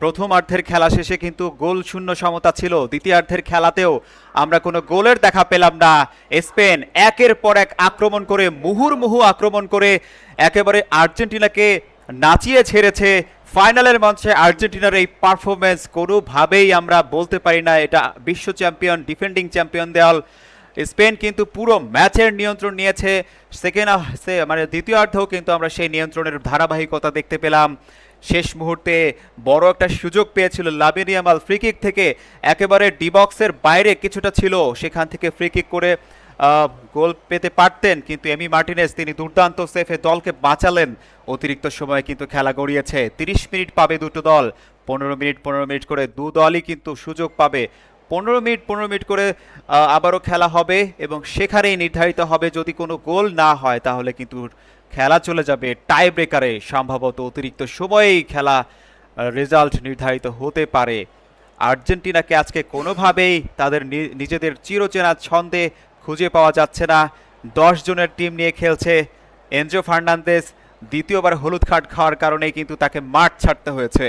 প্রথমার্ধের খেলা শেষে কিন্তু গোল শূন্য সমতা ছিল। দ্বিতীয়ার্ধের খেলাতেও আমরা কোনো গোলের দেখা পেলাম না। স্পেন একের পর এক আক্রমণ করে মুহুর্মুহু আক্রমণ করে একেবারে আর্জেন্টিনাকে নাচিয়ে ছেড়েছে। ফাইনালের মঞ্চে আর্জেন্টিনার এই পারফরমেন্স কোনোভাবেই আমরা বলতে পারি না এটা বিশ্ব চ্যাম্পিয়ন, ডিফেন্ডিং চ্যাম্পিয়ন দেওয়াল। স্পেন কিন্তু পুরো ম্যাচের নিয়ন্ত্রণ নিয়েছে। মানে দ্বিতীয়ার্ধেও কিন্তু আমরা সেই নিয়ন্ত্রণের ধারাবাহিকতা দেখতে পেলাম। শেষ মুহূর্তে বড় একটা সুযোগ পেয়েছিল লামিন ইয়ামাল ফ্রিকিক থেকে, একেবারে ডিবক্সের বাইরে কিছুটা ছিল, সেখান থেকে ফ্রিকিক করে গোল পেতে পারতেন, কিন্তু এমি মার্টিনেজ তিনি দুর্দান্ত সেফে দলকে বাঁচালেন। অতিরিক্ত সময়ে কিন্তু খেলা গড়িয়েছে। 30 মিনিট পাবে দুটো দল, 15 মিনিট করে দু দলই কিন্তু সুযোগ পাবে। 15 মিনিট করে আবারও খেলা হবে এবং সেখানেই নির্ধারিত হবে যদি কোনো গোল না হয় তাহলে কিন্তু খেলা চলে যাবে টাই ব্রেকারে। সম্ভবত অতিরিক্ত সময়েই খেলা রেজাল্ট নির্ধারিত হতে পারে। আর্জেন্টিনাকে আজকে কোনোভাবেই তাদের নিজেদের চিরচেনা ছন্দে খুঁজে পাওয়া যাচ্ছে না। 10 জনের টিম নিয়ে খেলছে। এনজো ফার্নান্দেজ দ্বিতীয়বার হলুদ কার্ড খাওয়ার কারণেই কিন্তু তাকে মাঠ ছাড়তে হয়েছে।